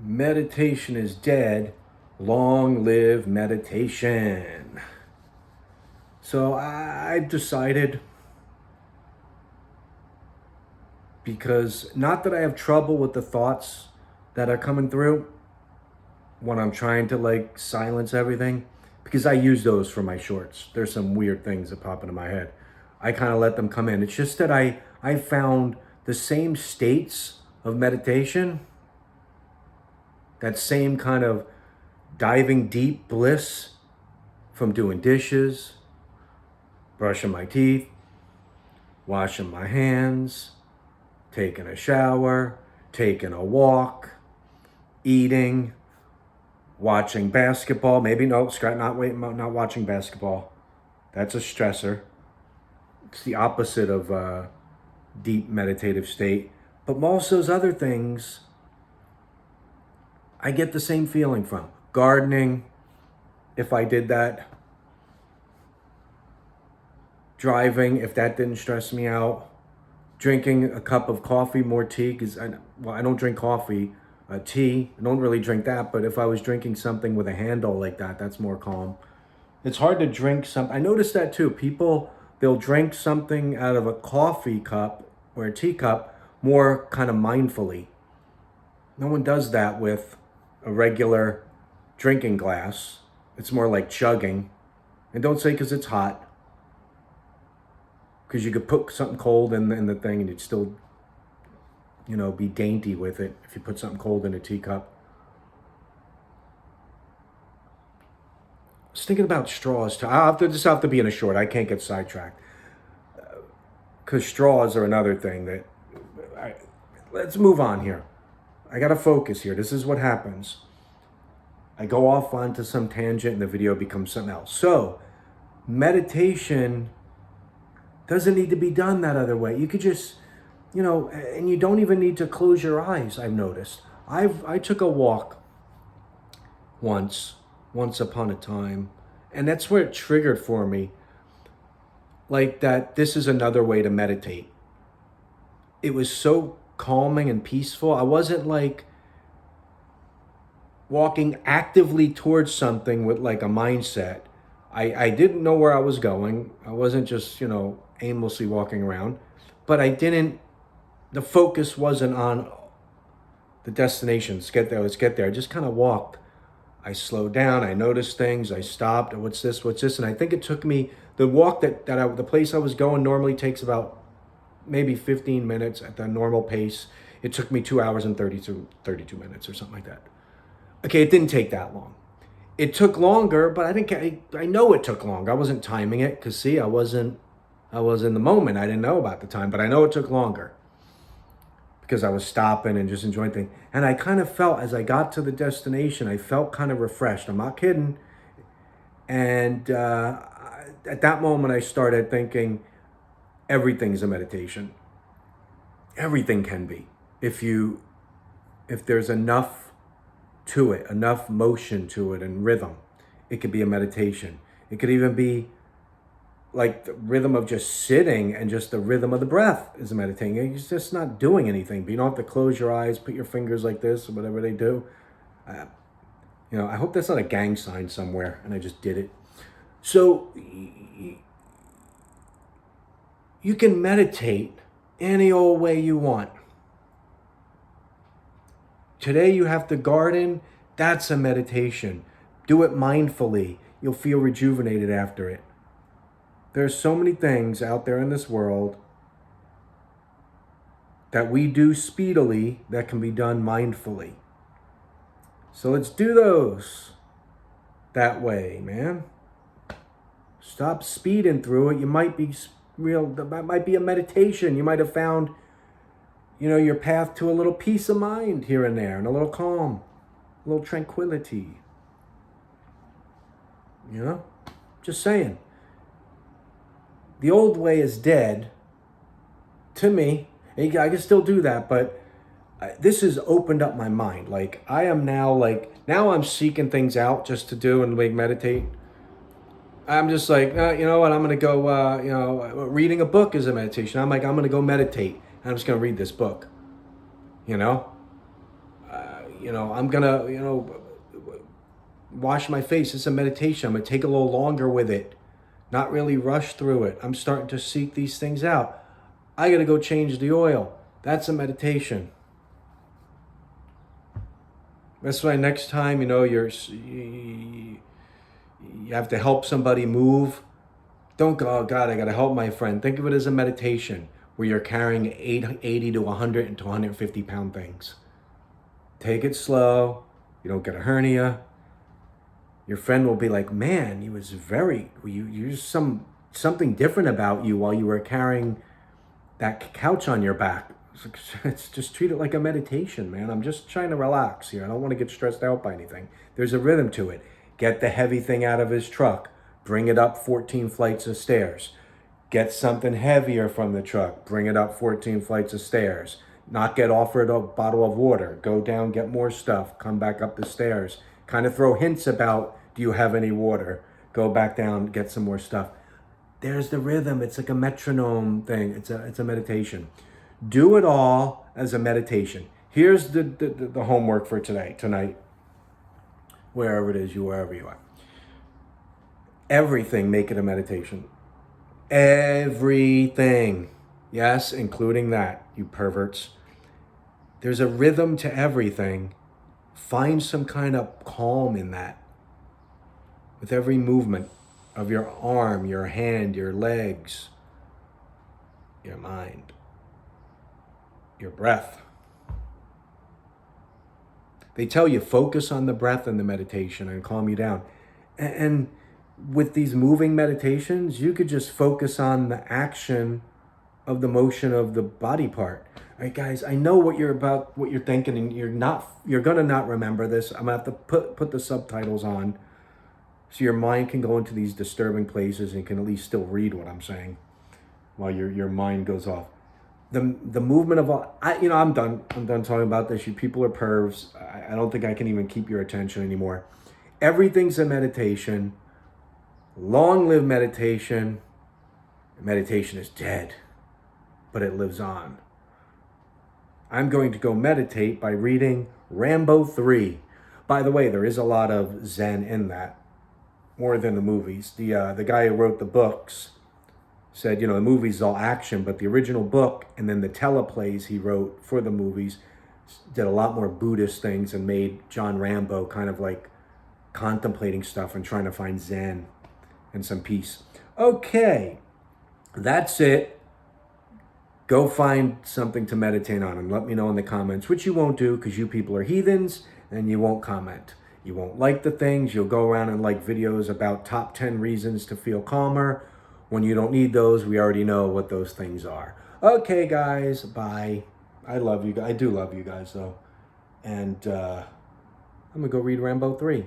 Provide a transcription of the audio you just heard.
Meditation is dead. Long live meditation. So I've decided, because not that I have trouble with the thoughts that are coming through when I'm trying to silence everything, because I use those for my shorts. There's some weird things that pop into my head. I kind of let them come in. It's just that I found the same states of meditation, that same kind of diving deep bliss from doing dishes, brushing my teeth, washing my hands, taking a shower, taking a walk, eating, watching basketball. Maybe no, Scott, not watching basketball. That's a stressor. It's the opposite of deep meditative state. But most of those other things, I get the same feeling from. Gardening, if I did that. Driving, if that didn't stress me out. Drinking a cup of coffee, more tea, because I don't drink coffee. Tea, I don't really drink that, but if I was drinking something with a handle like that, that's more calm. It's hard to drink something. I noticed that too. People, they'll drink something out of a coffee cup or a teacup more kind of mindfully. No one does that with a regular drinking glass. It's more like chugging. And don't say because it's hot. Because you could put something cold in the thing and you'd still, be dainty with it if you put something cold in a teacup. I was thinking about straws too. This will have to be in a short. I can't get sidetracked. Because straws are another thing that... let's move on here. I got to focus here. This is what happens. I go off onto some tangent and the video becomes something else. So, meditation doesn't need to be done that other way. You could just, and you don't even need to close your eyes, I've noticed. I took a walk once upon a time, and that's where it triggered for me, like that this is another way to meditate. It was so calming and peaceful. I wasn't walking actively towards something with a mindset. I didn't know where I was going. I wasn't just, aimlessly walking around, but the focus wasn't on the destination. Let's get there. I just kind of walked. I slowed down. I noticed things. I stopped. What's this? And I think it took me, the walk the place I was going normally takes about maybe 15 minutes at the normal pace. It took me 2 hours and 32 minutes or something like that. Okay, it didn't take that long. It took longer, but I know it took long. I wasn't timing it because I was in the moment. I didn't know about the time, but I know it took longer because I was stopping and just enjoying things. And I kind of felt, as I got to the destination, I felt kind of refreshed. I'm not kidding. And at that moment, I started thinking everything's a meditation. Everything can be. If there's enough to it, enough motion to it and rhythm, it could be a meditation. It could even be like the rhythm of just sitting, and just the rhythm of the breath is a meditating. It's just not doing anything, but you don't have to close your eyes, put your fingers like this or whatever they do. I hope that's not a gang sign somewhere and I just did it. So you can meditate any old way you want. Today you have to garden. That's a meditation. Do it mindfully. You'll feel rejuvenated after it. There's so many things out there in this world that we do speedily that can be done mindfully. So let's do those that way, man. Stop speeding through it. You might be that might be a meditation. You might have found your path to a little peace of mind here and there, and a little calm, a little tranquility. Just saying. The old way is dead to me. I can still do that, but this has opened up my mind. I am now I'm seeking things out just to do and meditate. I'm just you know what, I'm going to go, reading a book is a meditation. I'm going to go meditate. I'm just going to read this book. I'm gonna, wash my face. It's a meditation. I'm gonna take a little longer with it, not really rush through it. I'm starting to seek these things out. I gotta go change the oil. That's a meditation. That's why next time, you have to help somebody move. Don't go, oh God, I gotta help my friend. Think of it as a meditation where you're carrying 80 to 100 and to 150 pound things. Take it slow. You don't get a hernia. Your friend will be like, man, you're something different about you while you were carrying that couch on your back. It's just treat it like a meditation, man. I'm just trying to relax here. I don't want to get stressed out by anything. There's a rhythm to it. Get the heavy thing out of his truck. Bring it up 14 flights of stairs. Get something heavier from the truck. Bring it up 14 flights of stairs. Not get offered a bottle of water. Go down, get more stuff. Come back up the stairs. Kind of throw hints about, do you have any water? Go back down, get some more stuff. There's the rhythm. It's like a metronome thing. It's a meditation. Do it all as a meditation. Here's the homework for tonight, wherever it is, wherever you are. Everything, make it a meditation. Everything. Yes, including that, you perverts. There's a rhythm to everything. Find some kind of calm in that. With every movement of your arm, your hand, your legs, your mind, your breath. They tell you focus on the breath in the meditation and calm you down. And with these moving meditations, you could just focus on the action of the motion of the body part. All right, guys, I know what you're thinking, and you're gonna not remember this. I'm gonna have to put the subtitles on so your mind can go into these disturbing places and can at least still read what I'm saying while your mind goes off. The movement of all, I'm done. I'm done talking about this. You people are pervs. I don't think I can even keep your attention anymore. Everything's a meditation. Long live meditation. Meditation is dead, but it lives on. I'm going to go meditate by reading Rambo 3. By the way, there is a lot of Zen in that, more than the movies. The guy who wrote the books said, the movies is all action, but the original book and then the teleplays he wrote for the movies did a lot more Buddhist things and made John Rambo kind of like contemplating stuff and trying to find Zen and some peace. Okay, that's it. Go find something to meditate on and let me know in the comments, which you won't do because you people are heathens and you won't comment. You won't like the things. You'll go around and like videos about top 10 reasons to feel calmer. When you don't need those, we already know what those things are. Okay, guys, bye. I love you. I do love you guys, though. And I'm going to go read Rambo 3.